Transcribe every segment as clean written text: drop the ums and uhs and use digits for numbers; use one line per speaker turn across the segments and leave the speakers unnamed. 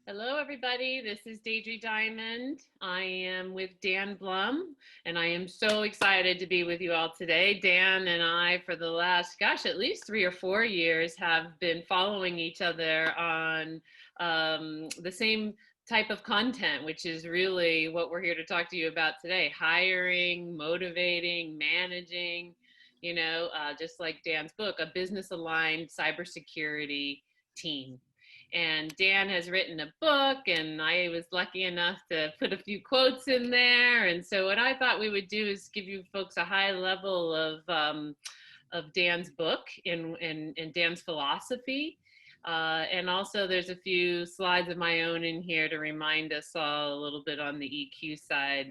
Hello, everybody. This is Deidre Diamond. I am with Dan Blum, and I am so excited to be with you all today. Dan and I, for the last, at least 3 or 4 years, have been following each other on the same type of content, which is really what we're here to talk to you about today: hiring, motivating, managing. Just like Dan's book, a business aligned cybersecurity team. And Dan has written a book, and I was lucky enough to put a few quotes in there. And so, what I thought we would do is give you folks a high level of Dan's book and Dan's philosophy. And also, there's a few slides of my own in here to remind us all a little bit on the EQ side,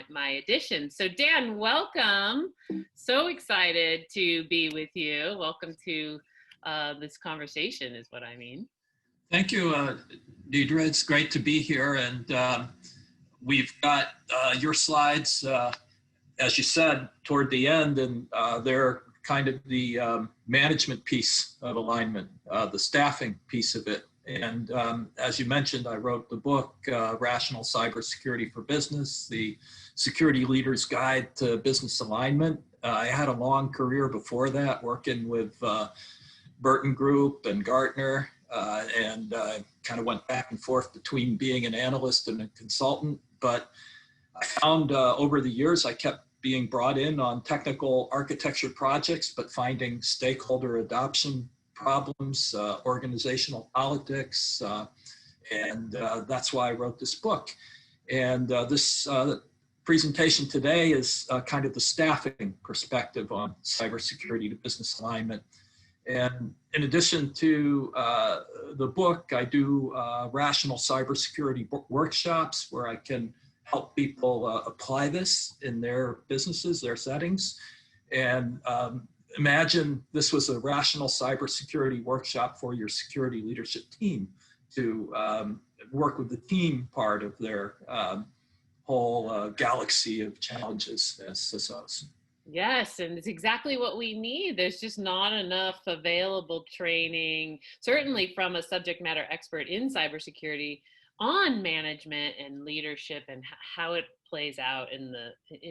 my addition. So, Dan, welcome. So excited to be with you. Welcome to this conversation, is what I mean.
Thank you, Deidre. It's great to be here. And we've got your slides, as you said, toward the end, and they're kind of the management piece of alignment, the staffing piece of it. And as you mentioned, I wrote the book, Rational Cybersecurity for Business, the Security Leader's Guide to Business Alignment. I had a long career before that working with Burton Group and Gartner, and kind of went back and forth between being an analyst and a consultant. But I found over the years, I kept being brought in on technical architecture projects, but finding stakeholder adoption problems, organizational politics, and that's why I wrote this book. And this presentation today is kind of the staffing perspective on cybersecurity to business alignment. And in addition to the book, I do rational cybersecurity workshops where I can help people apply this in their businesses, their settings. And imagine this was a rational cybersecurity workshop for your security leadership team to work with the team part of their whole galaxy of challenges as CISOs.
Yes, and it's exactly what we need. There's just not enough available training, certainly from a subject matter expert in cybersecurity, on management and leadership and how it plays out in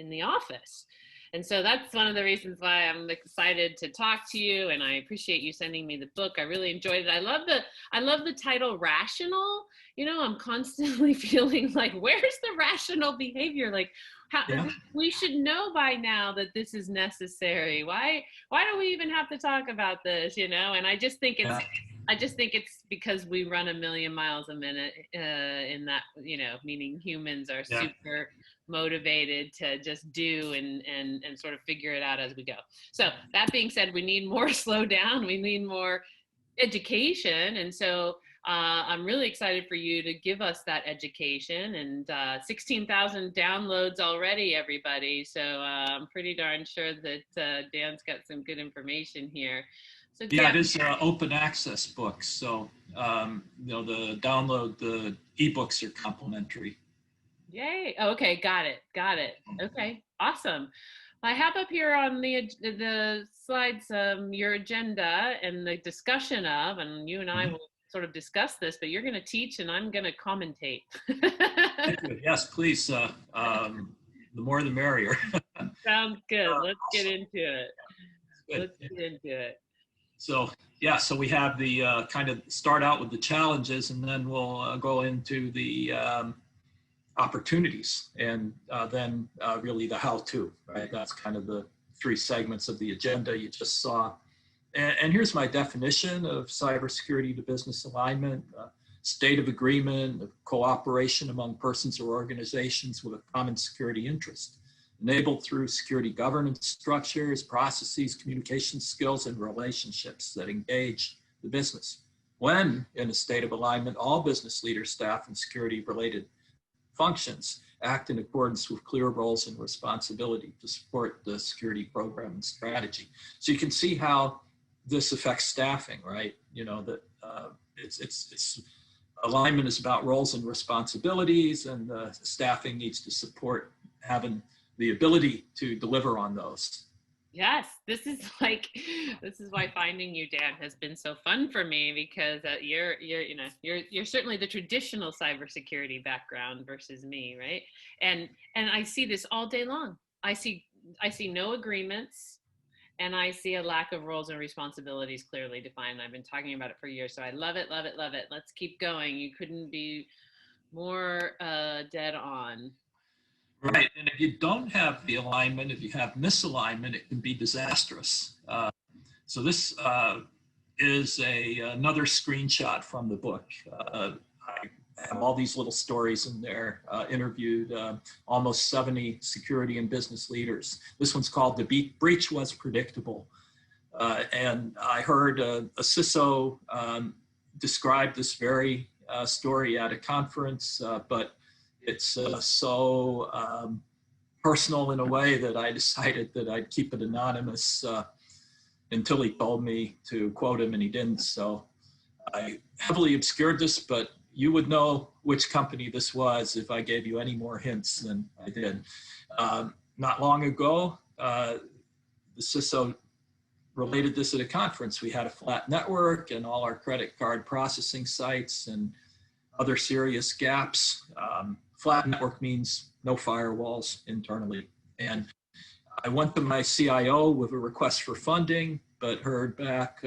the office. And so that's one of the reasons why I'm excited to talk to you, and I appreciate you sending me the book. I really enjoyed it. I love the title Rational. I'm constantly feeling like, where's the rational behavior? Like, we should know by now that this is necessary. Why do we even have to talk about this? And I just think it's because we run a million miles a minute in that, meaning humans are super motivated to just do and sort of figure it out as we go. So that being said, we need more slow down. We need more education. And so I'm really excited for you to give us that education, and 16,000 downloads already, everybody. So I'm pretty darn sure that Dan's got some good information here. So
it is an open access book. So, the download, the ebooks are complimentary.
Yay. Okay. Got it. Okay. Awesome. I have up here on the slides your agenda and the discussion of, and you and I will sort of discuss this, but you're going to teach and I'm going to commentate.
Yes, please. The more the merrier.
Sounds good. Let's get into it.
So we have the kind of start out with the challenges, and then we'll go into the opportunities, and then really the how-to, right? That's kind of the three segments of the agenda you just saw. And here's my definition of cybersecurity to business alignment: state of agreement, of cooperation among persons or organizations with a common security interest, enabled through security governance structures, processes, communication skills, and relationships that engage the business. When in a state of alignment, all business leaders, staff, and security-related functions act in accordance with clear roles and responsibility to support the security program and strategy. So you can see how this affects staffing, right? That it's alignment is about roles and responsibilities, and staffing needs to support having the ability to deliver on those.
Yes, this is why finding you, Dan, has been so fun for me because you're certainly the traditional cybersecurity background versus me, right? And I see this all day long. I see I see no agreements, and I see a lack of roles and responsibilities clearly defined. I've been talking about it for years, so I love it, love it, love it. Let's keep going. You couldn't be more dead on.
Right. And if you don't have the alignment, if you have misalignment, it can be disastrous. So this is another screenshot from the book. I have all these little stories in there, interviewed almost 70 security and business leaders. This one's called The Breach Was Predictable. And I heard a CISO describe this very story at a conference, but it's so personal in a way that I decided that I'd keep it anonymous until he told me to quote him, and he didn't. So I heavily obscured this, but you would know which company this was if I gave you any more hints than I did. Not long ago, the CISO related this at a conference. We had a flat network and all our credit card processing sites and other serious gaps. Flat network means no firewalls internally. And I went to my CIO with a request for funding, but heard back,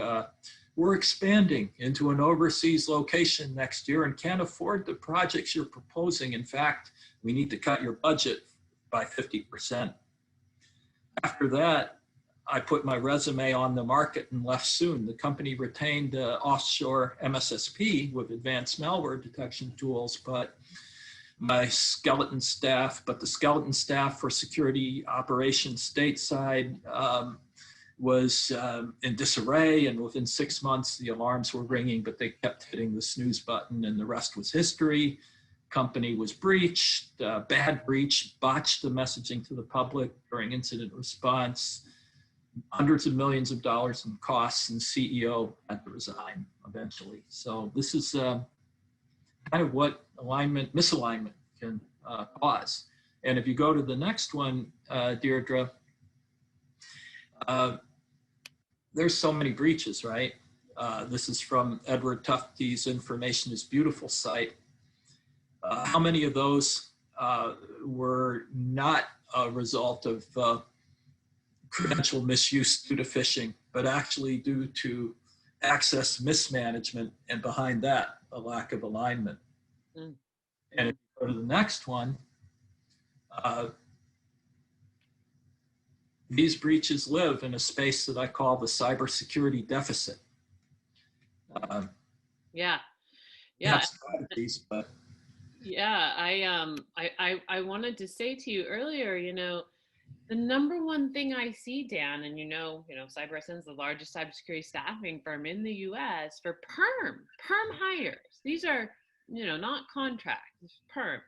we're expanding into an overseas location next year and can't afford the projects you're proposing. In fact, we need to cut your budget by 50%. After that, I put my resume on the market and left soon. The company retained offshore MSSP with advanced malware detection tools, but the skeleton staff for security operations stateside was in disarray, and within 6 months the alarms were ringing, but they kept hitting the snooze button, and the rest was history. Company was breached, bad breach, botched the messaging to the public during incident response, hundreds of millions of dollars in costs, and CEO had to resign eventually. So this is kind of what misalignment can cause. And if you go to the next one, Deirdre, there's so many breaches, right? This is from Edward Tufte's Information is Beautiful site. How many of those were not a result of credential misuse due to phishing, but actually due to access mismanagement, and behind that, a lack of alignment? Mm. And if you go to the next one, these breaches live in a space that I call the cybersecurity deficit.
Yeah.
But
yeah, I wanted to say to you earlier, the number one thing I see, Dan, and CyberSN is the largest cybersecurity staffing firm in the U.S. for perm hires. These are, not contracts, perm,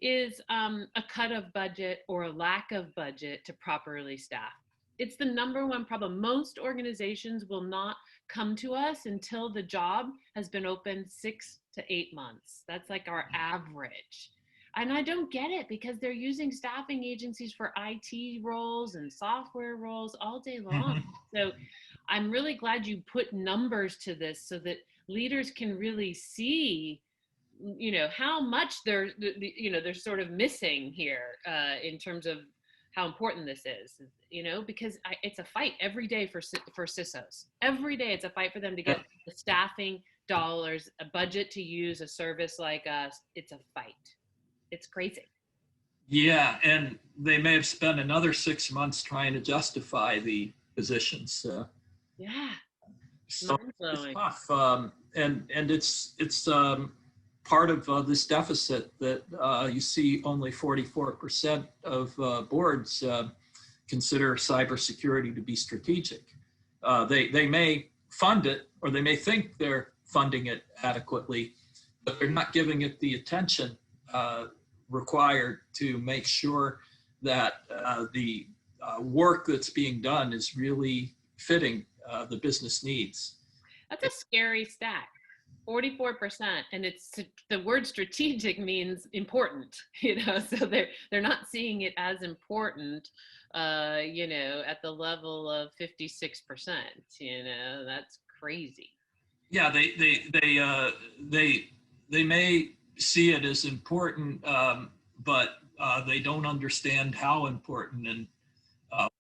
is a cut of budget or a lack of budget to properly staff. It's the number one problem. Most organizations will not come to us until the job has been open 6 to 8 months. That's like our average. And I don't get it because they're using staffing agencies for IT roles and software roles all day long. So I'm really glad you put numbers to this so that leaders can really see, how much they're sort of missing here in terms of how important this is, because it's a fight every day for CISOs. Every day it's a fight for them to get the staffing dollars, a budget to use a service like us. It's a fight. It's crazy.
Yeah, and they may have spent another 6 months trying to justify the positions.
Yeah.
So it's tough, and it's part of this deficit that you see only 44% of boards consider cybersecurity to be strategic. They may fund it, or they may think they're funding it adequately, but they're not giving it the attention required to make sure that the work that's being done is really fitting the business needs.
That's a scary stat. 44%, and it's the word strategic means important, so they're not seeing it as important, at the level of 56%. That's crazy.
Yeah, they may see it as important, but they don't understand how important and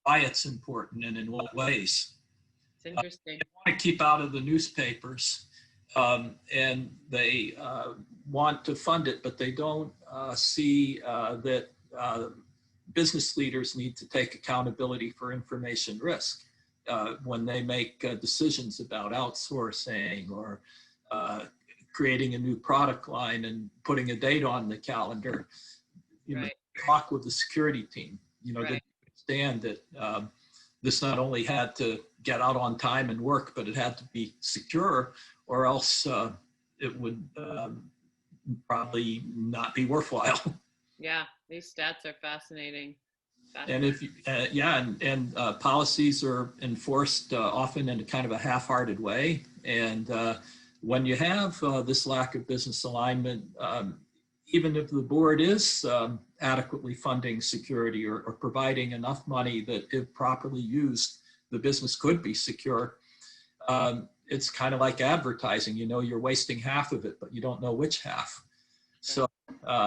why it's important and in what ways.
It's interesting.
They want to keep out of the newspapers, and they want to fund it, but they don't see that business leaders need to take accountability for information risk when they make decisions about outsourcing or creating a new product line and putting a date on the calendar.
Right.
Talk with the security team.
Right.
They understand that this not only had to get out on time and work, but it had to be secure, or else it would probably not be worthwhile.
Yeah, these stats are fascinating.
And if policies are enforced often in a kind of a half-hearted way, and when you have this lack of business alignment, even if the board is adequately funding security or providing enough money that if properly used, the business could be secure, it's kind of like advertising. You're wasting half of it, but you don't know which half. So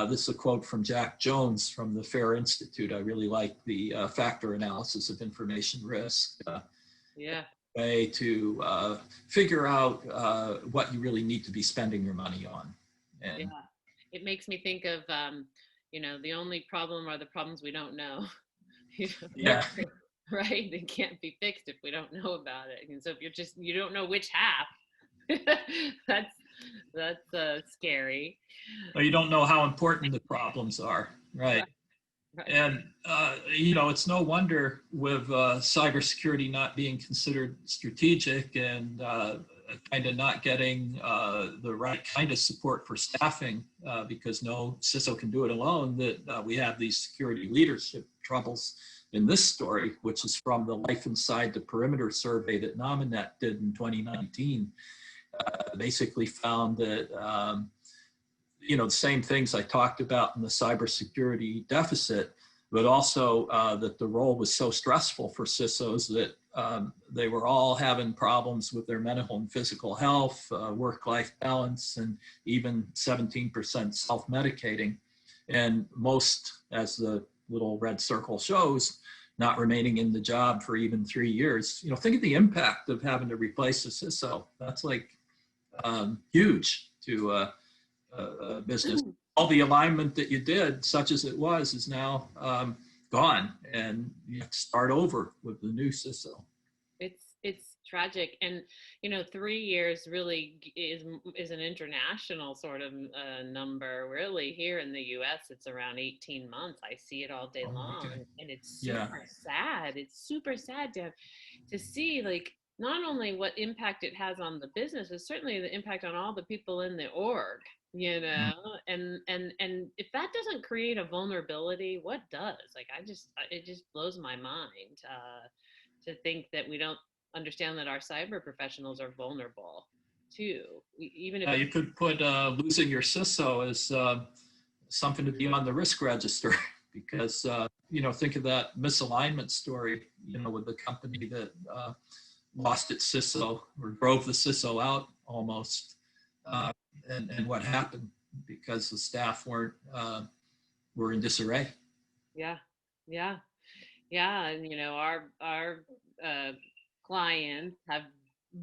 this is a quote from Jack Jones from the FAIR Institute. I really like the factor analysis of information risk. Way to figure out what you really need to be spending your money on. And
it makes me think of, the only problem are the problems we don't know.
Yeah.
Right? They can't be fixed if we don't know about it. And so if you don't know which half, that's scary.
Well, you don't know how important the problems are, right? Right. And it's no wonder with cybersecurity not being considered strategic and kind of not getting the right kind of support for staffing because no CISO can do it alone, that we have these security leadership troubles in this story, which is from the Life Inside the Perimeter survey that Nominet did in 2019. Basically found that the same things I talked about in the cybersecurity deficit, but also that the role was so stressful for CISOs that they were all having problems with their mental and physical health, work-life balance, and even 17% self-medicating. And most, as the little red circle shows, not remaining in the job for even 3 years. Think of the impact of having to replace a CISO. That's like huge to a business. All the alignment that you did, such as it was, is now gone, and you have to start over with the new CISO.
It's tragic, and 3 years really is an international sort of number. Really, here in the U.S., it's around 18 months. I see it all day long, okay. And it's super sad. It's super sad to see, like, not only what impact it has on the business, but certainly the impact on all the people in the org. And if that doesn't create a vulnerability, what does? Like, it just blows my mind to think that we don't understand that our cyber professionals are vulnerable too. Even if
you could put losing your CISO as something to be on the risk register, because think of that misalignment story, with the company that lost its CISO or drove the CISO out almost. And what happened because the staff were in disarray.
Yeah. And our clients have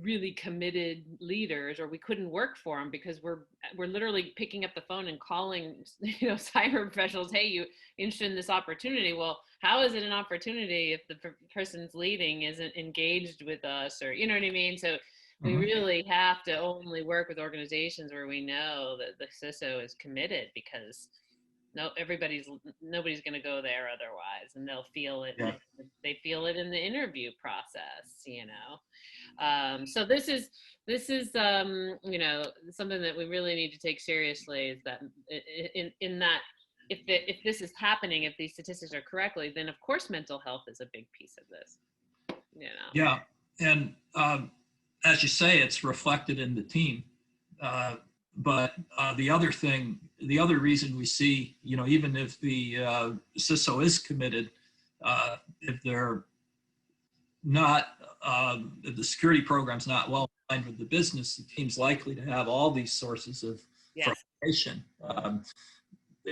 really committed leaders, or we couldn't work for them because we're literally picking up the phone and calling cyber professionals, hey, you interested in this opportunity? Well, how is it an opportunity if the person's leading isn't engaged with us, or you know what I mean? So we really have to only work with organizations where we know that the CISO is committed, because nobody's going to go there otherwise, and they'll feel it.
Yeah.
They feel it in the interview process, So this is something that we really need to take seriously, is that in that if this is happening, if these statistics are correctly, then of course mental health is a big piece of this.
Yeah, and as you say, it's reflected in the team. But the other reason we see, even if the CISO is committed, if they're not, if the security program's not well aligned with the business, the team's likely to have all these sources of frustration.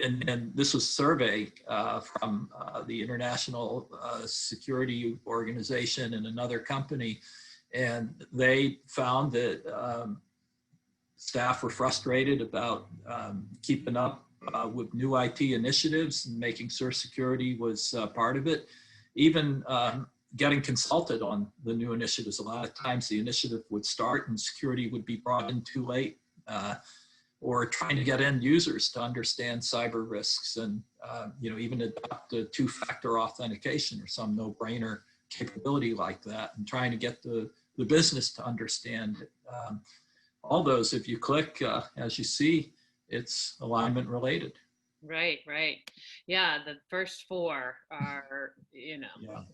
And this was a survey from the International Security Organization and another company, and they found that staff were frustrated about keeping up with new IT initiatives and making sure security was part of it. Even getting consulted on the new initiatives. A lot of times the initiative would start and security would be brought in too late, or trying to get end users to understand cyber risks and even adopt a two-factor authentication or some no-brainer capability like that, and trying to get the business to understand it. All those, if you click, as you see, it's alignment related.
Right. Yeah, the first four are,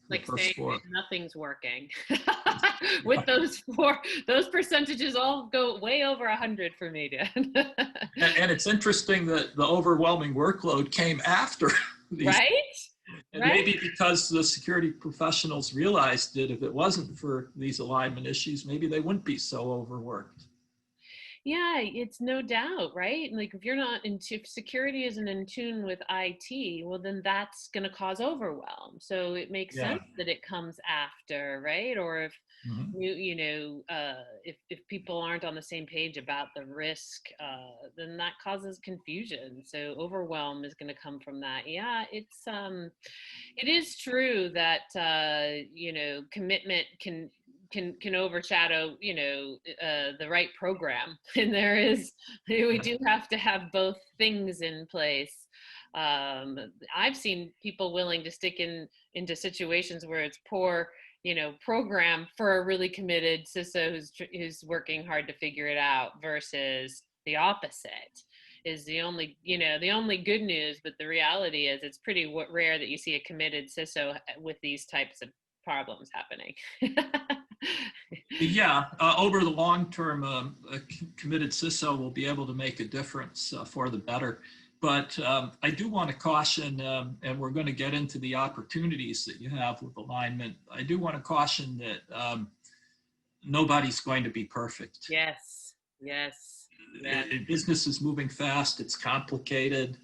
like saying nothing's working. With those four, those percentages all go way over 100 for me, Dan.
And it's interesting that the overwhelming workload came after these.
Right?
And maybe because the security professionals realized that if it wasn't for these alignment issues, maybe they wouldn't be so overworked.
Yeah, it's no doubt, right? Like if security isn't in tune with IT, well, then that's going to cause overwhelm. So it makes sense that it comes after, right? Or if if people aren't on the same page about the risk, then that causes confusion. So overwhelm is going to come from that. Yeah, it is true that commitment can overshadow the right program, and we do have to have both things in place. I've seen people willing to stick into situations where it's poor program for a really committed CISO who's working hard to figure it out, versus the opposite is the only good news. But the reality is it's pretty rare that you see a committed CISO with these types of problems happening.
Yeah, over the long term, a committed CISO will be able to make a difference for the better. But I do want to caution, and we're going to get into the opportunities that you have with alignment. I do want to caution that nobody's going to be perfect.
Yes.
Business is moving fast. It's complicated.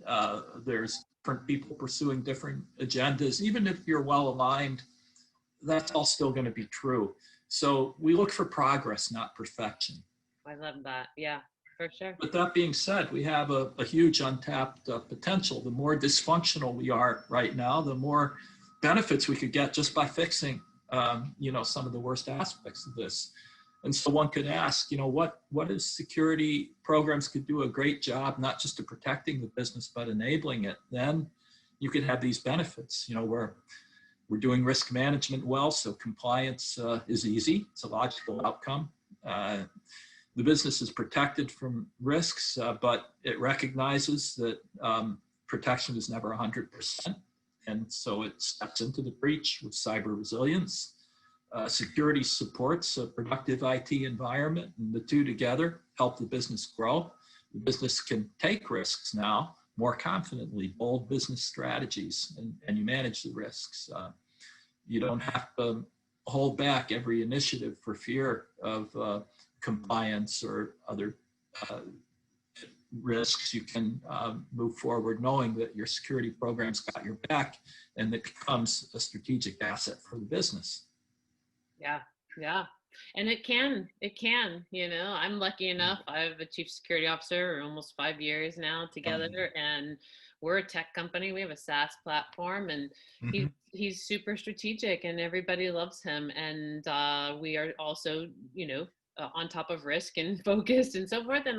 There's different people pursuing different agendas. Even if you're well aligned, that's all still going to be true. So we look for progress, not perfection.
I love that. Yeah, for sure.
But that being said, we have a huge untapped potential. The more dysfunctional we are right now, the more benefits we could get just by fixing, some of the worst aspects of this. And so one could ask, what is security programs could do a great job, not just of protecting the business, but enabling it. Then you could have these benefits, where we're doing risk management well, so compliance is easy. It's a logical outcome. The business is protected from risks, but it recognizes that protection is never 100%. And so it steps into the breach with cyber resilience. Security supports a productive IT environment, and the two together help the business grow. The business can take risks now more confidently, bold business strategies, and you manage the risks. You don't have to hold back every initiative for fear of compliance or other risks. You can move forward knowing that your security program's got your back, and it becomes a strategic asset for the business.
Yeah. And it can, I'm lucky enough. I have a chief security officer almost 5 years now together, and we're a tech company. We have a SaaS platform, and he's super strategic, and everybody loves him. And we are also, on top of risk and focused and so forth. And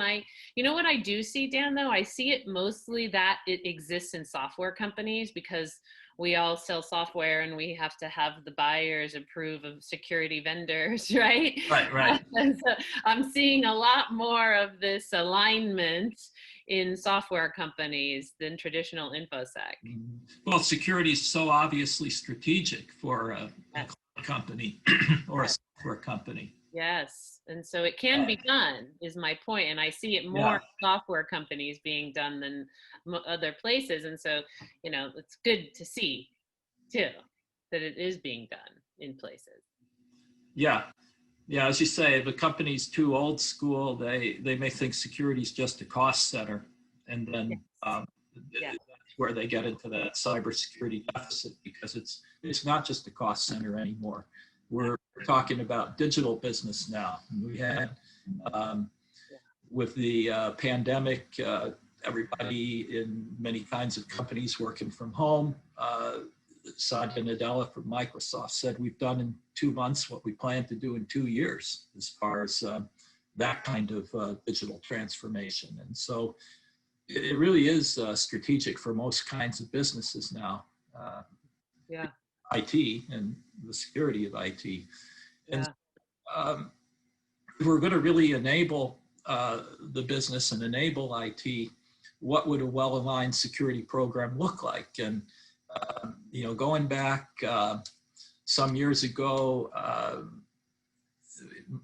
what I do see, Dan, though, I see it mostly that it exists in software companies, because we all sell software and we have to have the buyers approve of security vendors, right?
Right.
And so I'm seeing a lot more of this alignment in software companies than traditional InfoSec.
Well, security is so obviously strategic for a company or a software company.
Yes. And so it can be done, is my point. And I see it more
Yeah,
in software companies being done than other places. And so, it's good to see too that it is being done in places.
yeah, yeah. As you say, the company's too old school. They may think security is just a cost center, and then
Yes. Yeah.
that's where they get into that cybersecurity deficit because it's not just a cost center anymore. We're talking about digital business now. We had
Yeah.
with the pandemic, everybody in many kinds of companies working from home. Satya Nadella from Microsoft said we've done in 2 months what we plan to do in 2 years as far as that kind of digital transformation. And so it really is strategic for most kinds of businesses now, uh,
Yeah.
IT and the security of IT. And
Yeah.
um, if we're going to really enable the business and enable IT, what would a well-aligned security program look like? And going back some years ago,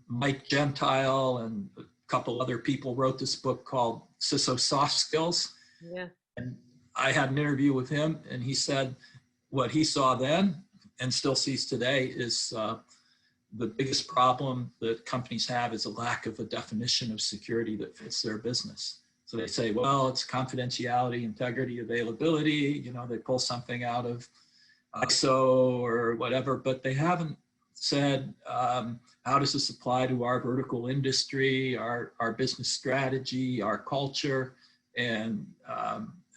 Mike Gentile and a couple other people wrote this book called CISO Soft Skills.
Yeah.
And I had an interview with him, and he said what he saw then and still sees today is the biggest problem that companies have is a lack of a definition of security that fits their business. So they say, well, it's confidentiality, integrity, availability. They pull something out of ISO or whatever, but they haven't said, how does this apply to our vertical industry, our business strategy, our culture, and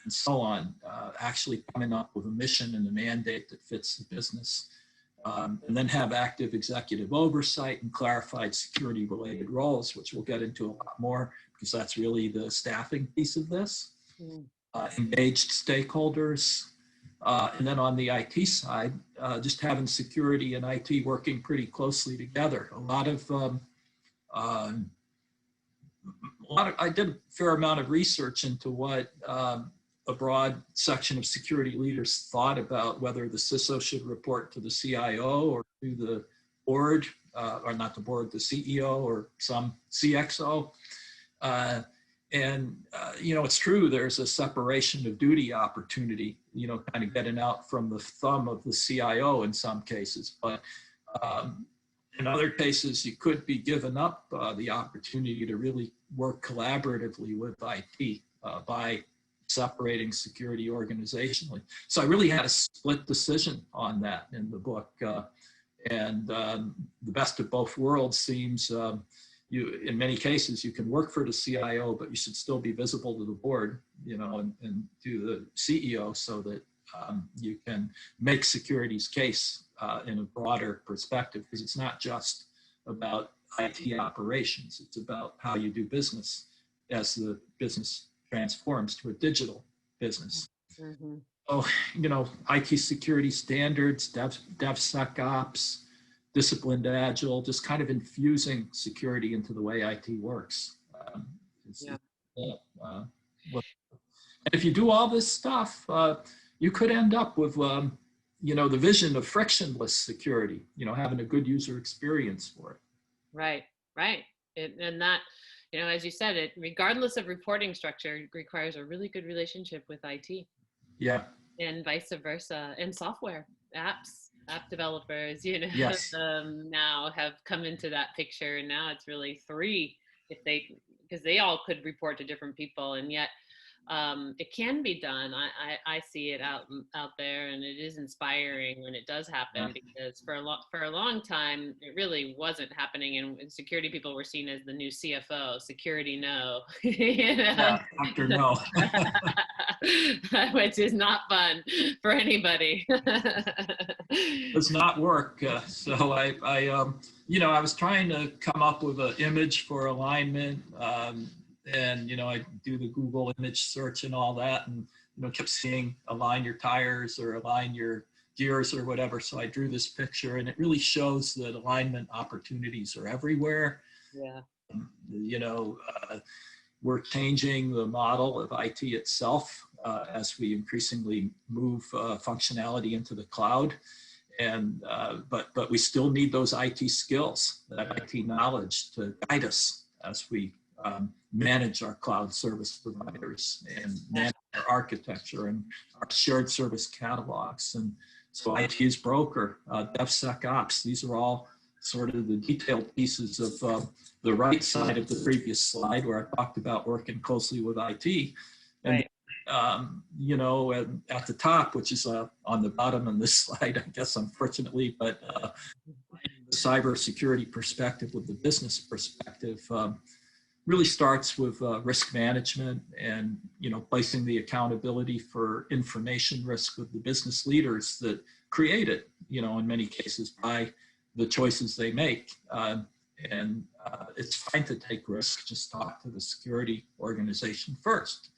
so on, actually coming up with a mission and a mandate that fits the business. And then have active executive oversight and clarified security related roles, which we'll get into a lot more because that's really the staffing piece of this. Engaged stakeholders. And then on the IT side, just having security and IT working pretty closely together. I did a fair amount of research into what a broad section of security leaders thought about whether the CISO should report to the CIO or to the board, or not the board, the CEO or some CXO. It's true, there's a separation of duty opportunity, kind of getting out from the thumb of the CIO in some cases. But in other cases, you could be given up the opportunity to really work collaboratively with IT by separating security organizationally. So I really had a split decision on that in the book. The best of both worlds seems in many cases, you can work for the CIO, but you should still be visible to the board, and to the CEO so that you can make security's case in a broader perspective, because it's not just about IT operations. It's about how you do business as the business transforms to a digital business.
Mm-hmm.
So, IT security standards, DevSecOps, disciplined agile, just kind of infusing security into the way IT works. If you do all this stuff, you could end up with, the vision of frictionless security, having a good user experience for it.
Right. And that, as you said, it, regardless of reporting structure, requires a really good relationship with IT.
Yeah.
And vice versa. And software, app developers,
Yes.
now have come into that picture. And now it's really three, because they all could report to different people. And yet it can be done. I see it out there, and it is inspiring when it does happen, because for a long time it really wasn't happening, and security people were seen as the new CFO. Security, no.
Yeah, Dr. No.
Which is not fun for anybody.
Does not work. So I was trying to come up with an image for alignment. And I do the Google image search and all that, and kept seeing align your tires or align your gears or whatever. So I drew this picture, and it really shows that alignment opportunities are everywhere.
Yeah.
We're changing the model of IT itself as we increasingly move functionality into the cloud. But we still need those IT skills, that IT knowledge to guide us as we manage our cloud service providers and manage our architecture and our shared service catalogs. And so IT is broker, DevSecOps, these are all sort of the detailed pieces of the right side of the previous slide where I talked about working closely with IT. And you know, at the top, which is on the bottom of this slide, I guess, unfortunately, but the cybersecurity perspective with the business perspective really starts with risk management and, you know, placing the accountability for information risk with the business leaders that create it, you know, in many cases by the choices they make. It's fine to take risks, just talk to the security organization first.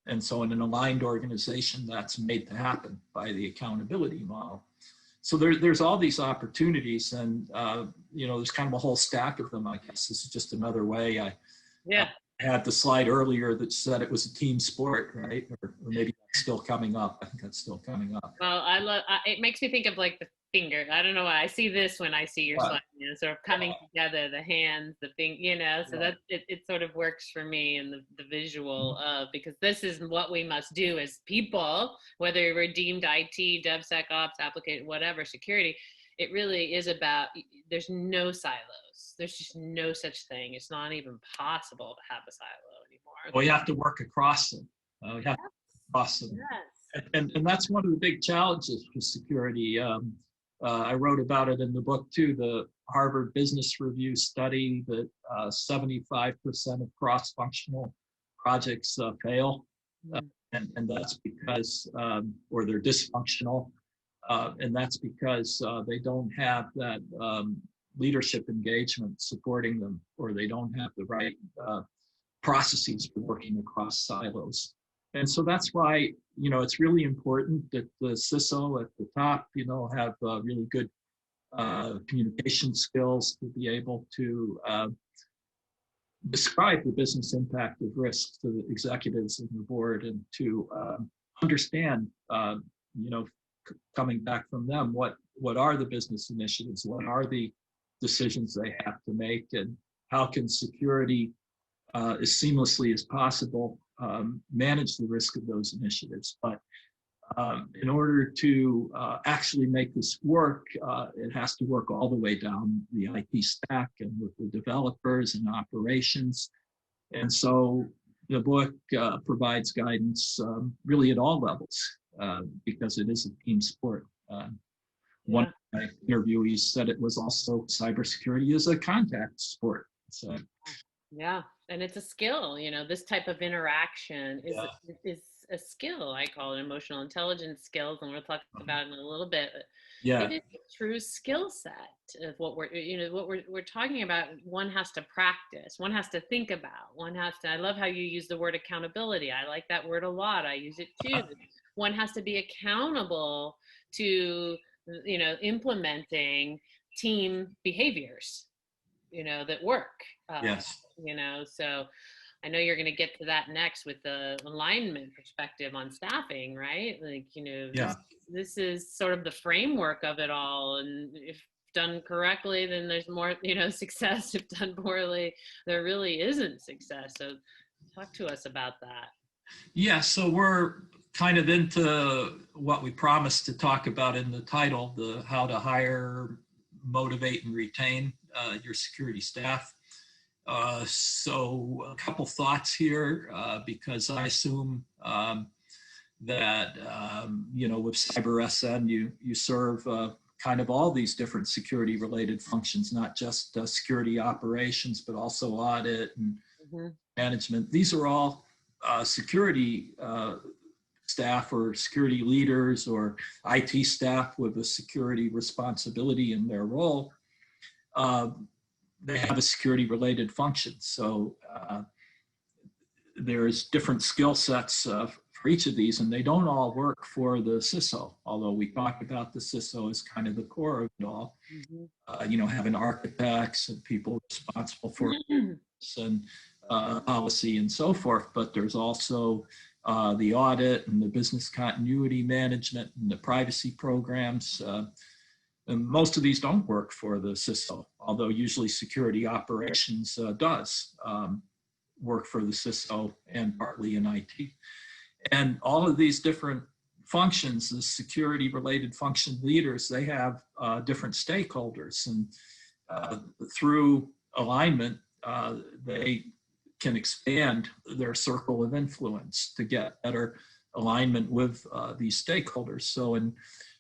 And so in an aligned organization, that's made to happen by the accountability model. So there's all these opportunities, and you know, there's kind of a whole stack of them, I guess. This is just another way. I had the slide earlier that said it was a team sport, right? Or maybe that's still coming up. I think that's still coming up.
Well, it makes me think of like the finger. I don't know why I see this when I see your slide, you know, sort of coming together, the hands, the thing, you know, so that it sort of works for me in the visual of, because this is what we must do as people, whether we're deemed IT, DevSecOps, application, whatever, security. It really is about, there's no silos. There's just no such thing. It's not even possible to have a silo anymore.
Well, you have to work across them. You have to across them. Yes. And that's one of the big challenges for security. I wrote about it in the book too, the Harvard Business Review study that 75% of cross-functional projects fail. And that's because, or they're dysfunctional. And that's because they don't have that leadership engagement supporting them, or they don't have the right processes for working across silos. And so that's why, you know, it's really important that the CISO at the top, you know, have really good communication skills to be able to describe the business impact of risk to the executives and the board, and to understand, you know, coming back from them, what are the business initiatives, what are the decisions they have to make, and how can security as seamlessly as possible manage the risk of those initiatives. But in order to actually make this work, it has to work all the way down the IT stack and with the developers and operations. And so the book provides guidance really at all levels because it is a team sport. One of my interviewees said it was also cybersecurity is a contact sport. So.
Yeah, and it's a skill, you know, this type of interaction is a skill. I call it emotional intelligence skills, and we'll talk about it in a little bit. It is a true skill set of what we're talking about. One has to practice, one has to think about, one has to, I love how you use the word accountability. I like that word a lot. I use it too. One has to be accountable to, you know, implementing team behaviors, you know, that work. You know, so I know you're going to get to that next with the alignment perspective on staffing, right? Like, you know, this is sort of the framework of it all. And if done correctly, then there's more, you know, success. If done poorly, there really isn't success. So talk to us about that.
Yeah, so we're kind of into what we promised to talk about in the title, the how to hire, motivate, and retain your security staff. So a couple thoughts here, because I assume that, you know, with CyberSN, you serve kind of all these different security related functions, not just security operations, but also audit and management. These are all security staff or security leaders or IT staff with a security responsibility in their role. They have a security related function. So there's different skill sets for each of these, and they don't all work for the CISO, although we talk about the CISO as kind of the core of it all. You know, having architects and people responsible for and policy and so forth, but there's also the audit and the business continuity management and the privacy programs. And most of these don't work for the CISO, although usually security operations does work for the CISO and partly in IT. And all of these different functions, the security related function leaders, they have different stakeholders. And through alignment, they can expand their circle of influence to get better alignment with these stakeholders. So in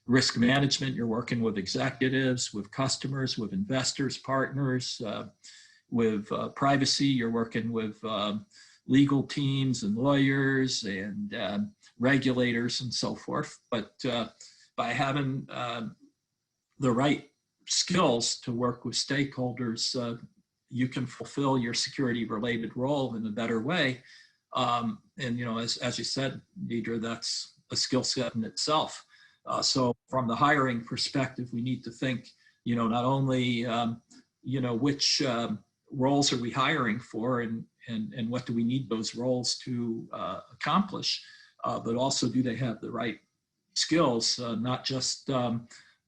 risk management, you're working with executives, with customers, with investors, partners, with privacy, you're working with legal teams and lawyers and regulators and so forth. But by having the right skills to work with stakeholders, you can fulfill your security related role in a better way. And, you know, as you said, Deidre, that's a skill set in itself. So from the hiring perspective, we need to think, you know, not only, you know, which roles are we hiring for and what do we need those roles to accomplish, but also do they have the right skills, not just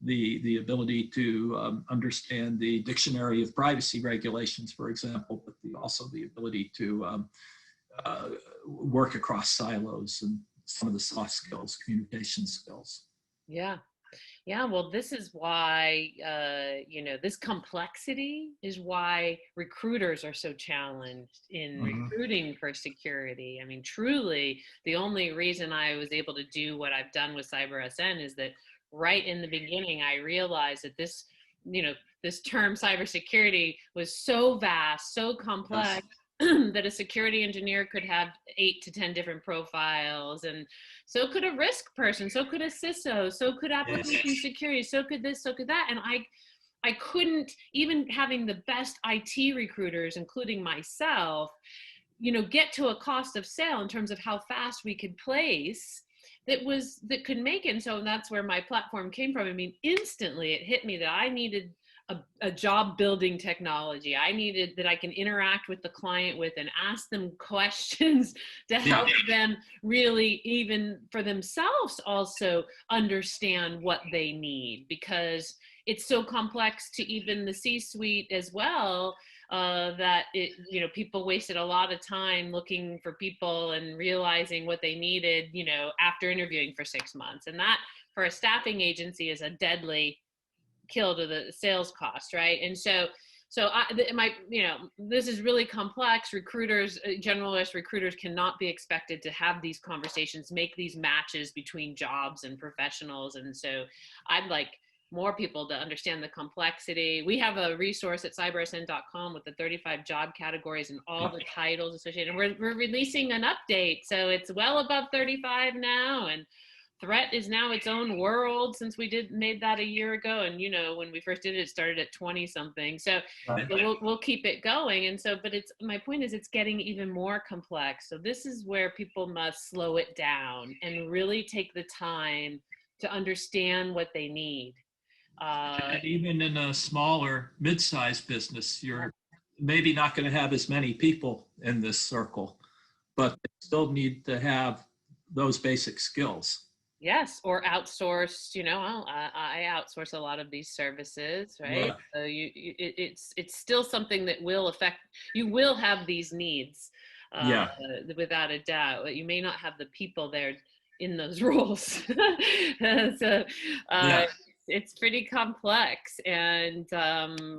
the ability to understand the dictionary of privacy regulations, for example, but also the ability to work across silos and some of the soft skills, communication skills.
Yeah. Yeah, well, this is why, you know, this complexity is why recruiters are so challenged in recruiting for security. I mean, truly, the only reason I was able to do what I've done with CyberSN is that right in the beginning, I realized that this, you know, this term cybersecurity was so vast, so complex. Yes. That a security engineer could have 8 to 10 different profiles, and so could a risk person, so could a CISO, so could application security, so could this, so could that. And I couldn't, even having the best IT recruiters, including myself, you know, get to a cost of sale in terms of how fast we could place that could make it. And so that's where my platform came from. I mean, instantly it hit me that I needed a job building technology. I needed that I can interact with the client with and ask them questions to help them really, even for themselves, also understand what they need, because it's so complex to even the C-suite as well, that it, you know, people wasted a lot of time looking for people and realizing what they needed, you know, after interviewing for 6 months. And that for a staffing agency is a deadly kill to the sales cost, right? And so you know, this is really complex. Recruiters, generalist recruiters cannot be expected to have these conversations, make these matches between jobs and professionals. And so I'd like more people to understand the complexity. We have a resource at cybersn.com with the 35 job categories and all the titles associated. And we're releasing an update, so it's well above 35 now, and threat is now its own world since we made that a year ago. And, you know, when we first did it, it started at 20 something. So we'll keep it going. And so, but my point is it's getting even more complex. So this is where people must slow it down and really take the time to understand what they need.
And even in a smaller mid-sized business, you're maybe not going to have as many people in this circle, but they still need to have those basic skills.
Yes, or outsource. You know, I outsource a lot of these services, right? So it's still something that will affect. You will have these needs, without a doubt. You may not have the people there in those roles, so it's pretty complex, and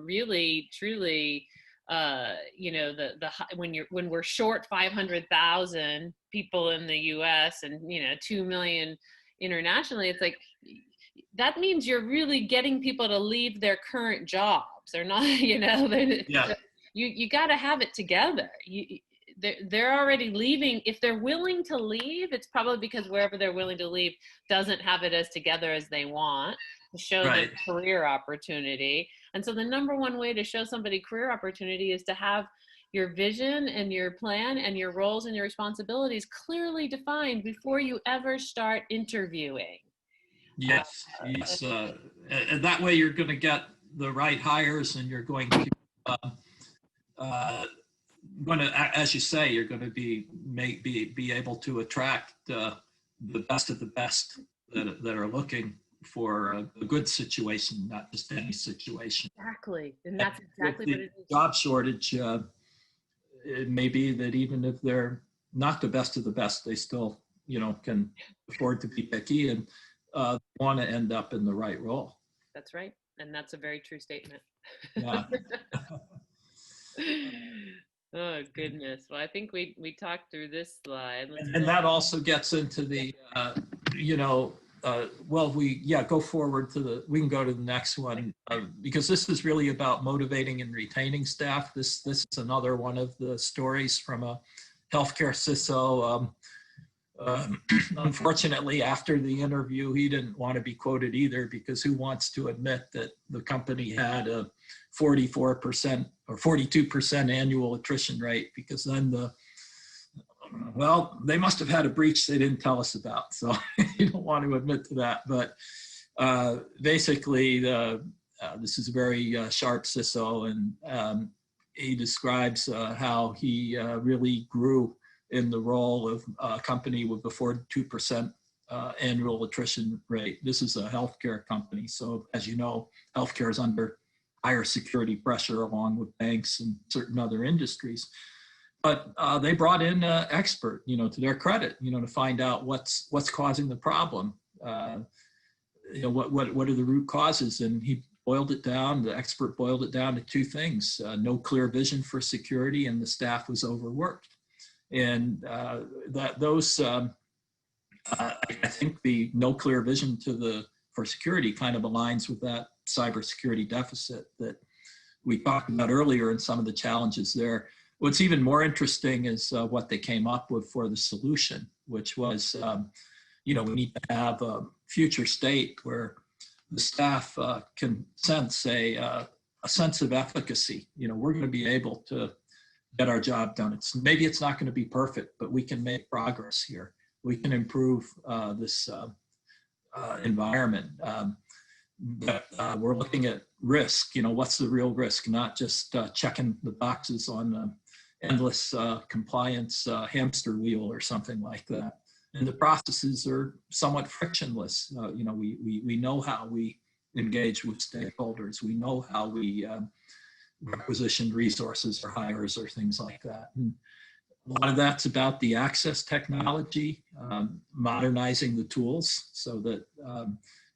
really, truly. You know, when we're short 500,000 people in the U.S. and, you know, 2 million internationally, it's like that means you're really getting people to leave their current jobs. They're not, you know, you got to have it together. They're already leaving. If they're willing to leave, it's probably because wherever they're willing to leave doesn't have it as together as they want to show them career opportunity. And so the number one way to show somebody career opportunity is to have your vision and your plan and your roles and your responsibilities clearly defined before you ever start interviewing.
Yes. And that way you're going to get the right hires, and you're going to, as you say, you're going to be able to attract the best of the best that are looking for a good situation, not just any situation.
Exactly. And that's
With
exactly what
the
it is.
job shortage, it may be that even if they're not the best of the best, they still, can afford to be picky and want to end up in the right role.
That's right. And that's a very true statement.
Yeah.
Oh goodness. Well, I think we talked through this slide.
And that also gets into the, well, go forward we can go to the next one because this is really about motivating and retaining staff. This is another one of the stories from a healthcare CISO. Unfortunately, after the interview, he didn't want to be quoted either because who wants to admit that the company had a 44% or 42% annual attrition rate, because then they must have had a breach they didn't tell us about. So you don't want to admit to that. But basically, this is a very sharp CISO, and he describes how he really grew in the role of a company with a 42% annual attrition rate. This is a healthcare company. So as you know, healthcare is under higher security pressure along with banks and certain other industries. But they brought in an expert, to their credit, to find out what's causing the problem. What are the root causes? And he boiled it down, the expert boiled it down to two things: no clear vision for security, and the staff was overworked. And I think the no clear vision for security kind of aligns with that cybersecurity deficit that we talked about earlier and some of the challenges there. What's even more interesting is what they came up with for the solution, which was, we need to have a future state where the staff can sense a sense of efficacy. We're going to be able to get our job done. Maybe it's not going to be perfect, but we can make progress here. We can improve this environment. But we're looking at risk. What's the real risk? Not just checking the boxes on endless compliance hamster wheel or something like that. And the processes are somewhat frictionless. We know how we engage with stakeholders. We know how we requisition resources or hires or things like that. And a lot of that's about the access technology, modernizing the tools so that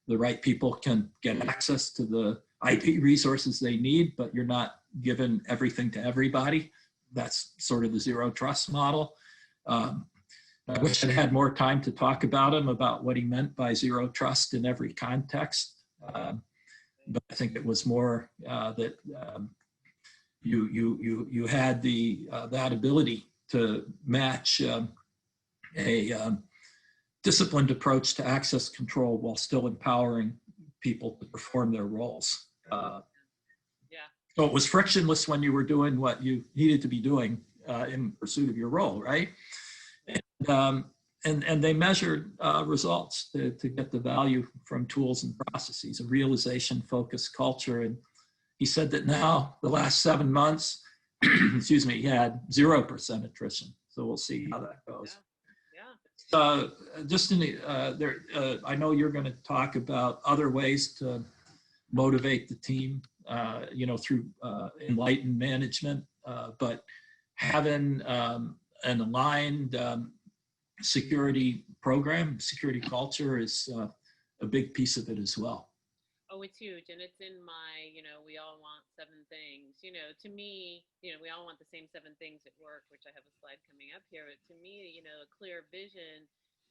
the right people can get access to the IP resources they need, but you're not giving everything to everybody. That's sort of the zero trust model. I wish I had more time to talk about what he meant by zero trust in every context. But I think it was more that you had that ability to match a disciplined approach to access control while still empowering people to perform their roles. So it was frictionless when you were doing what you needed to be doing in pursuit of your role, right? And they measured results to get the value from tools and processes, a realization-focused culture. And he said that now, the last 7 months, excuse me, he had 0% attrition. So we'll see how that goes. Just I know you're going to talk about other ways to motivate the team, through enlightened management, but having an aligned security program, security culture is a big piece of it as well.
Oh, it's huge. And it's in my, we all want 7 things. To me, we all want the same 7 things at work, which I have a slide coming up here. But to me, a clear vision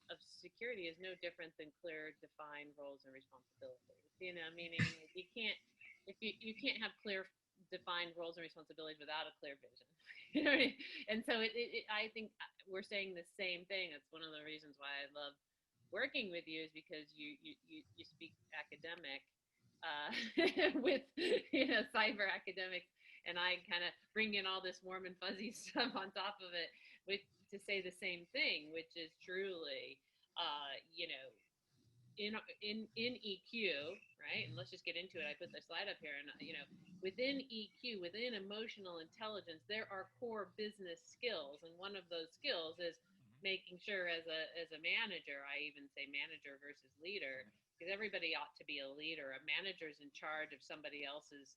of security is no different than clear defined roles and responsibilities. Meaning you can't have clear defined roles and responsibilities without a clear vision. You know what I mean? And so I think we're saying the same thing. That's one of the reasons why I love working with you, is because you speak academic with cyber academics, and I kind of bring in all this warm and fuzzy stuff on top of it to say the same thing, which is truly in EQ, right? And let's just get into it. I put the slide up here, and within EQ, within emotional intelligence, there are core business skills, and one of those skills is making sure as a manager, I even say manager versus leader, because everybody ought to be a leader. A manager is in charge of somebody else's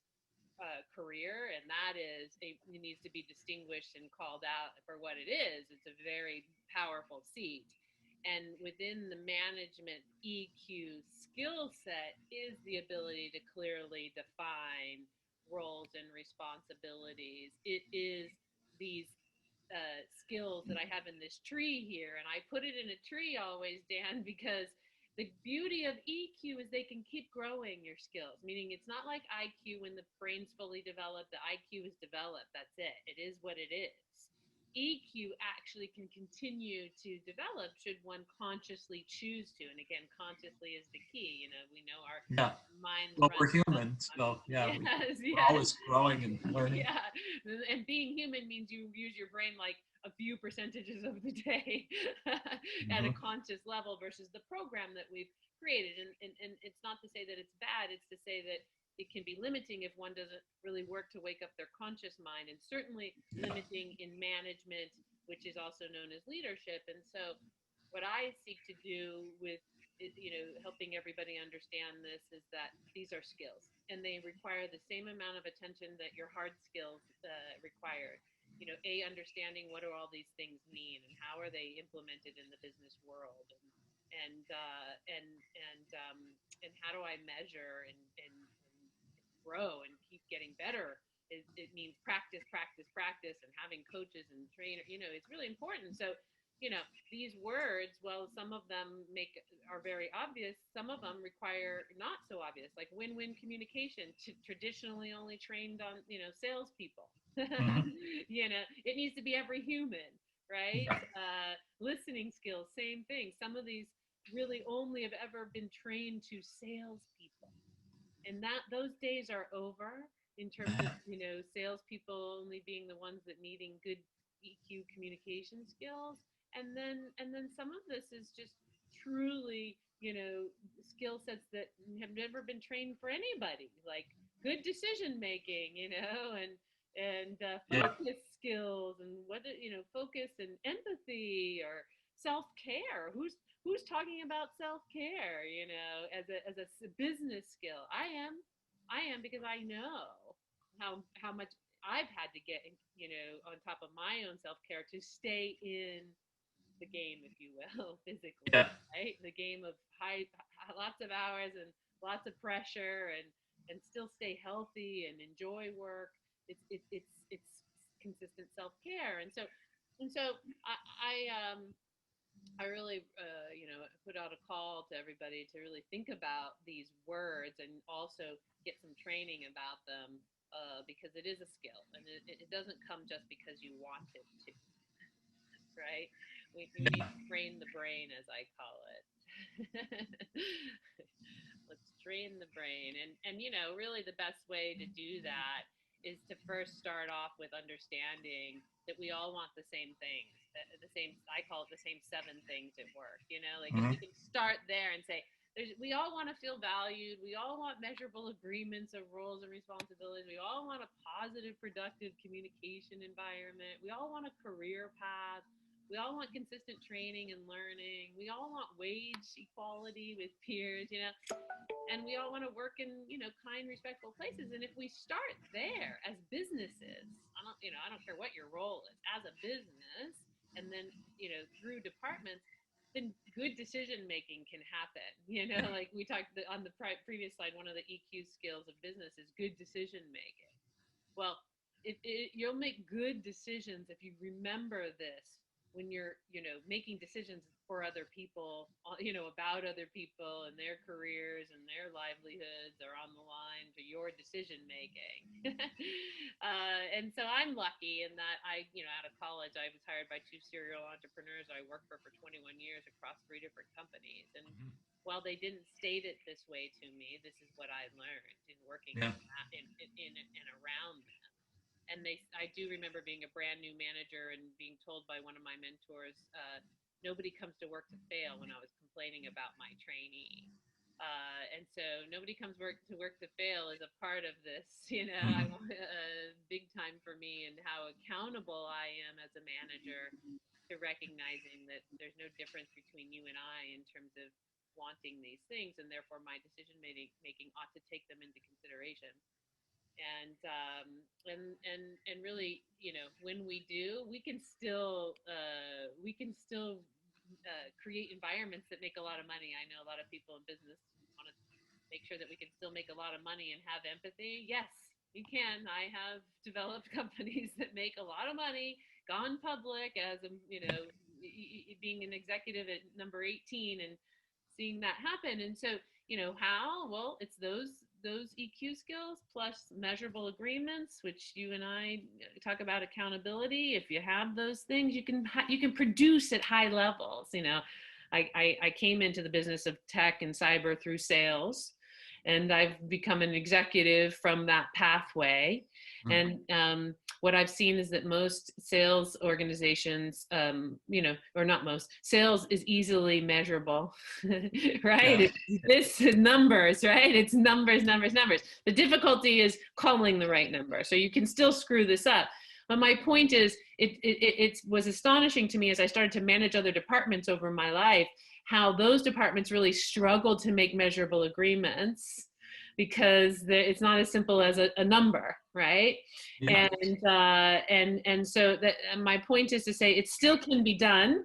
career, and that is it needs to be distinguished and called out for what it is. It's a very powerful seat. And within the management EQ skill set is the ability to clearly define roles and responsibilities. It is these skills that I have in this tree here. And I put it in a tree always, Dan, because the beauty of EQ is they can keep growing your skills, meaning it's not like IQ when the brain's fully developed, the IQ is developed. That's it. It is what it is. EQ actually can continue to develop should one consciously choose to. And again, consciously is the key. You know, we know our minds.
Well, we're human, so
yes,
we're always growing and learning.
Yeah, and being human means you use your brain like a few percentages of the day at a conscious level versus the program that we've created. And it's not to say that it's bad, it's to say that it can be limiting if one doesn't really work to wake up their conscious mind, and certainly limiting in management, which is also known as leadership. And so what I seek to do with helping everybody understand this is that these are skills and they require the same amount of attention that your hard skills require. Understanding what do all these things mean and how are they implemented in the business world, and how do I measure and grow and keep getting better. It means practice, practice, practice, and having coaches and trainers. It's really important. So, these words, well, some of them are very obvious. Some of them require not so obvious, like win-win communication, traditionally only trained on, salespeople. It needs to be every human, right? Listening skills, same thing. Some of these really only have ever been trained to salespeople. And those days are over in terms of salespeople only being the ones that needing good EQ communication skills, and then some of this is just truly skill sets that have never been trained for anybody, like good decision making, and focus skills, and focus and empathy, or self care. Who's talking about self-care, as a business skill? I am because I know how much I've had to get, on top of my own self-care to stay in the game, if you will, physically, right? The game of lots of hours and lots of pressure, and still stay healthy and enjoy work. It's consistent self-care. And so I really, put out a call to everybody to really think about these words and also get some training about them, because it is a skill, and it doesn't come just because you want it to, right? We need to train the brain, as I call it. Let's train the brain. And really the best way to do that is to first start off with understanding that we all want the same things, I call it the same 7 things at work. If we can start there and say, we all want to feel valued. We all want measurable agreements of roles and responsibilities. We all want a positive, productive communication environment. We all want a career path. We all want consistent training and learning. We all want wage equality with peers, and we all want to work in, kind, respectful places. And if we start there as businesses, I don't care what your role is, as a business, and then, through departments, then good decision making can happen. Like we talked on the previous slide, one of the EQ skills of business is good decision making. Well, you'll make good decisions if you remember this when you're, making decisions for other people, about other people and their careers and their livelihoods are on the line for your decision making. And so I'm lucky in that out of college, I was hired by 2 serial entrepreneurs I worked for 21 years across 3 different companies. And while they didn't state it this way to me, this is what I learned in working in and around them. And I do remember being a brand new manager and being told by one of my mentors, nobody comes to work to fail, when I was complaining about my trainee. And so nobody comes to work to fail is a part of this, I want big time for me, and how accountable I am as a manager to recognizing that there's no difference between you and I in terms of wanting these things, and therefore my decision making ought to take them into consideration. And really, when we do, we can still create environments that make a lot of money. I know a lot of people in business want to make sure that we can still make a lot of money and have empathy. Yes, we can. I have developed companies that make a lot of money, gone public as a, being an executive at number 18 and seeing that happen. And so, how? Well, it's those EQ skills plus measurable agreements, which you and I talk about accountability. If you have those things, you can produce at high levels. I came into the business of tech and cyber through sales, and I've become an executive from that pathway. Mm-hmm. And what I've seen is that most sales organizations, or not most, sales is easily measurable, right? Yeah. It's numbers, right? It's numbers. The difficulty is calling the right number. So you can still screw this up. But my point is, it was astonishing to me as I started to manage other departments over my life, how those departments really struggled to make measurable agreements, because it's not as simple as a number, right? Yeah. And so my point is to say it still can be done,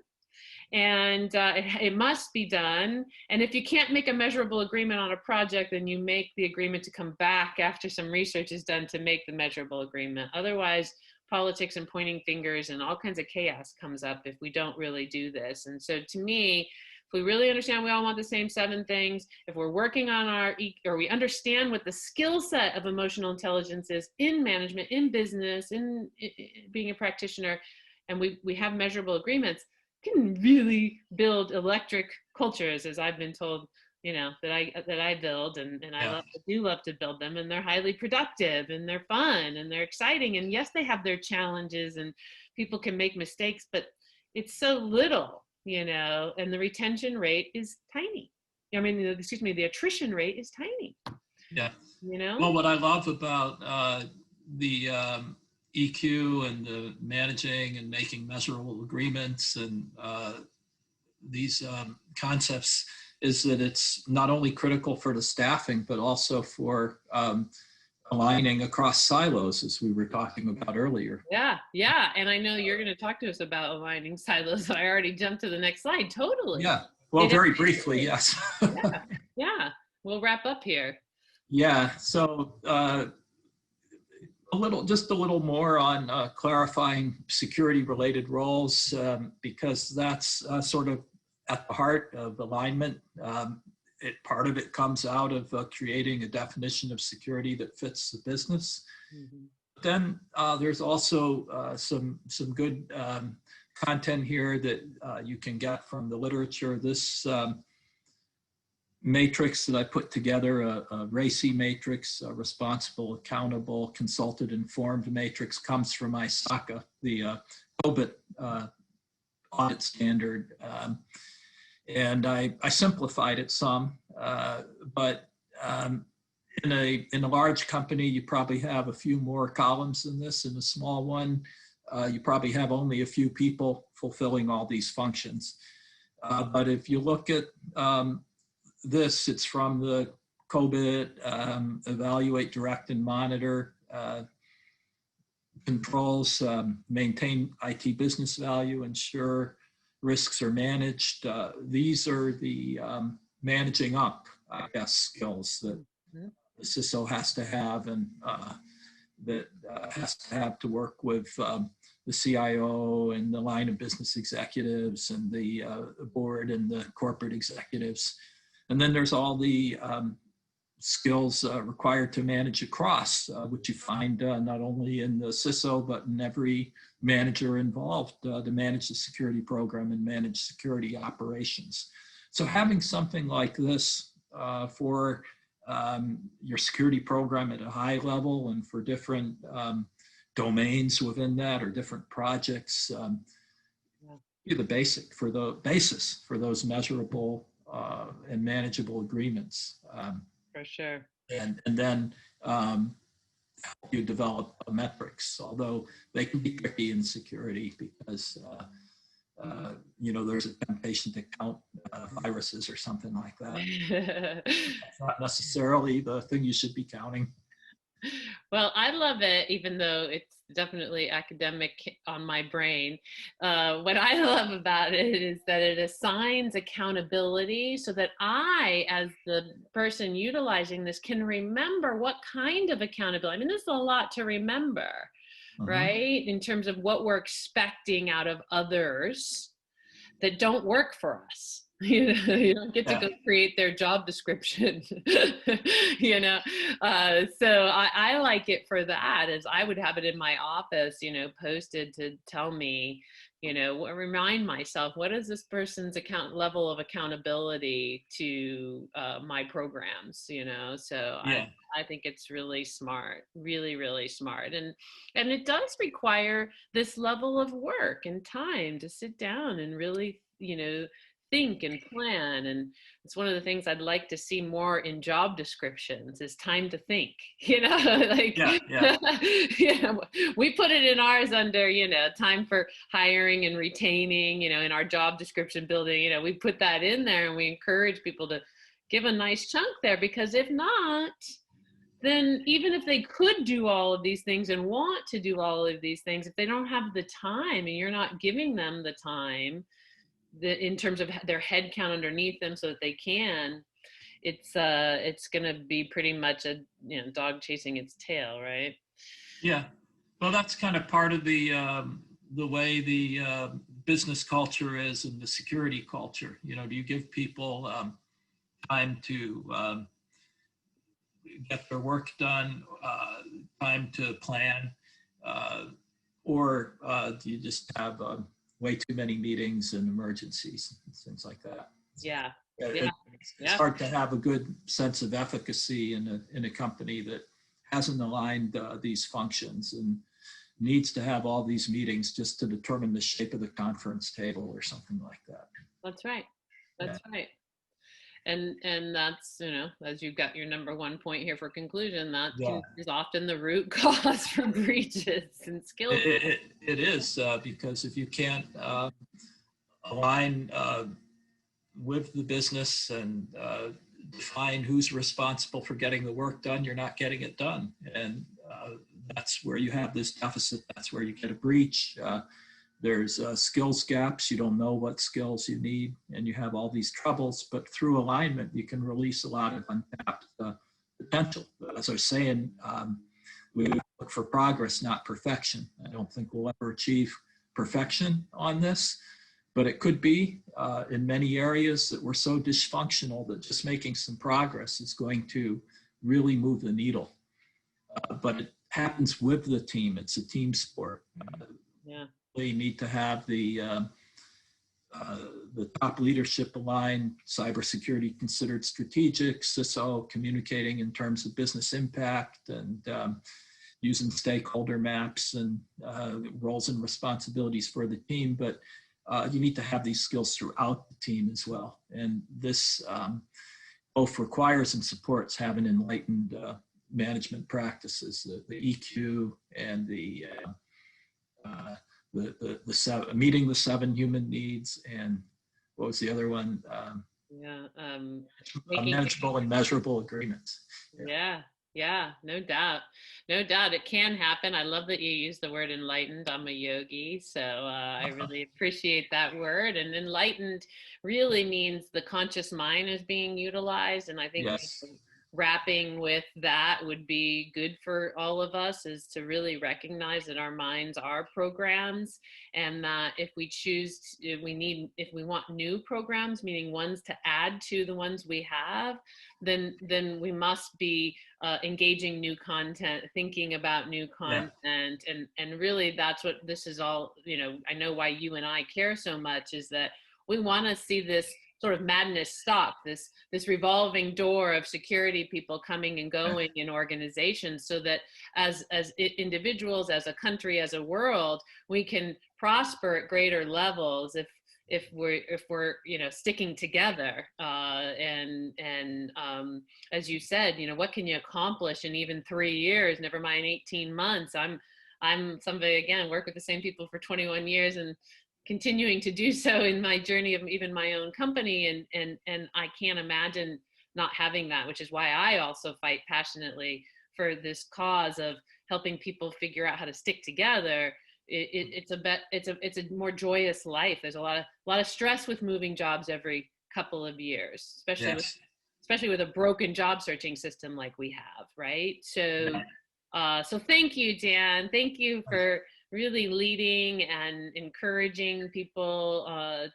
and it must be done. And if you can't make a measurable agreement on a project, then you make the agreement to come back after some research is done to make the measurable agreement. Otherwise, politics and pointing fingers and all kinds of chaos comes up if we don't really do this. And so to me, if we really understand we all want the same 7 things, if we're working on or we understand what the skill set of emotional intelligence is in management, in business, in being a practitioner, and we have measurable agreements, can really build electric cultures, as I've been told, that I build, and I do love to build them, and they're highly productive, and they're fun, and they're exciting, and yes, they have their challenges, and people can make mistakes, but it's so little, and the retention rate is tiny. The attrition rate is tiny.
Yeah. Well, what I love about the EQ and the managing and making measurable agreements and these concepts is that it's not only critical for the staffing, but also for aligning across silos, as we were talking about earlier.
Yeah. And I know you're going to talk to us about aligning silos, so I already jumped to the next slide. Totally.
Yeah. Well, very briefly, yes.
Yeah. We'll wrap up here.
Yeah. So just a little more on clarifying security-related roles, because that's sort of at the heart of alignment. Part of it comes out of creating a definition of security that fits the business. Mm-hmm. Then there's also some good content here that you can get from the literature. This matrix that I put together, a RACI matrix, a responsible, accountable, consulted, informed matrix, comes from ISACA, the COBIT audit standard. And I simplified it some, but in a large company, you probably have a few more columns than this. In a small one, you probably have only a few people fulfilling all these functions. But if you look at this, it's from the COBIT, evaluate, direct, and monitor, controls, maintain IT business value, ensure risks are managed. These are the managing up, skills that the CISO has to have, and that has to have to work with the CIO and the line of business executives and the board and the corporate executives. And then there's all the skills required to manage across, which you find not only in the CISO, but in every manager involved to manage the security program and manage security operations. So having something like this for your security program at a high level and for different domains within that or different projects, be the basis for those measurable and manageable agreements.
For sure.
And then you develop metrics, although they can be tricky in security because there's a temptation to count viruses or something like that. That's not necessarily the thing you should be counting.
Well, I love it, even though it's definitely academic on my brain. What I love about it is that it assigns accountability so that I, as the person utilizing this, can remember what kind of accountability. I mean, this is a lot to remember, right? In terms of what we're expecting out of others that don't work for us. You don't get to go create their job description. So I like it for that, as I would have it in my office, posted to tell me, remind myself, what is this person's level of accountability to my programs, so I think it's really smart, really, really smart. And it does require this level of work and time to sit down and really, think and plan. And it's one of the things I'd like to see more in job descriptions is time to think, like, we put it in ours under, time for hiring and retaining, in our job description building, we put that in there, and we encourage people to give a nice chunk there, because if not, then even if they could do all of these things and want to do all of these things, if they don't have the time and you're not giving them the time, in terms of their head count underneath them so that they can, it's going to be pretty much a dog chasing its tail, right?
Yeah, well, that's kind of part of the way the business culture is and the security culture. Do you give people time to get their work done, time to plan, or do you just have way too many meetings and emergencies and things like that? It's hard to have a good sense of efficacy in a company that hasn't aligned these functions and needs to have all these meetings just to determine the shape of the conference table or something like that.
That's right. Right. And that's, as you've got your number one point here for conclusion, that is often the root cause for breaches and skills.
It is, because if you can't align with the business and define who's responsible for getting the work done, you're not getting it done. And that's where you have this deficit. That's where you get a breach. There's skills gaps. You don't know what skills you need, and you have all these troubles. But through alignment, you can release a lot of untapped potential. As I was saying, we look for progress, not perfection. I don't think we'll ever achieve perfection on this, but it could be in many areas that we're so dysfunctional that just making some progress is going to really move the needle. But it happens with the team. It's a team sport. We need to have the top leadership aligned, cybersecurity considered strategic, CISO communicating in terms of business impact, and using stakeholder maps and roles and responsibilities for the team. But you need to have these skills throughout the team as well. And this both requires and supports having enlightened management practices, the EQ and the meeting the 7 human needs, and what was the other one? Manageable and measurable agreements.
No doubt. It can happen. I love that you use the word enlightened. I'm a yogi, so I really appreciate that word. And enlightened really means the conscious mind is being utilized, and I think wrapping with that would be good for all of us, is to really recognize that our minds are programs, and that if we want new programs, meaning ones to add to the ones we have, then we must be engaging new content, thinking about new content, and really that's what this is all, I know why you and I care so much, is that we want to see this sort of madness stop, this revolving door of security people coming and going in organizations, so that as individuals, as a country, as a world, we can prosper at greater levels if we're sticking together, and as you said, what can you accomplish in even 3 years, never mind 18 months. I'm somebody, again, work with the same people for 21 years, and continuing to do so in my journey of even my own company. And I can't imagine not having that, which is why I also fight passionately for this cause of helping people figure out how to stick together. It's a more joyous life. There's a lot of stress with moving jobs every couple of years,
Yes.
especially with a broken job searching system like we have, right? So
Yeah.
so thank you, Dan. Thank you for really leading and encouraging people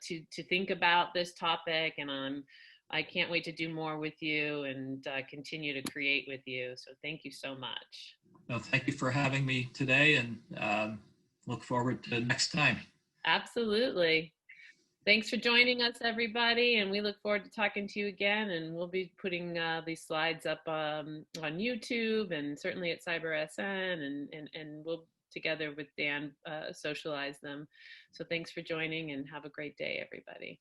to think about this topic. And I can't wait to do more with you and continue to create with you. So thank you so much.
Well, thank you for having me today, and look forward to next time.
Absolutely. Thanks for joining us, everybody, and we look forward to talking to you again. And we'll be putting these slides up on YouTube and certainly at CyberSN, and we'll together with Dan socialize them. So thanks for joining, and have a great day, everybody.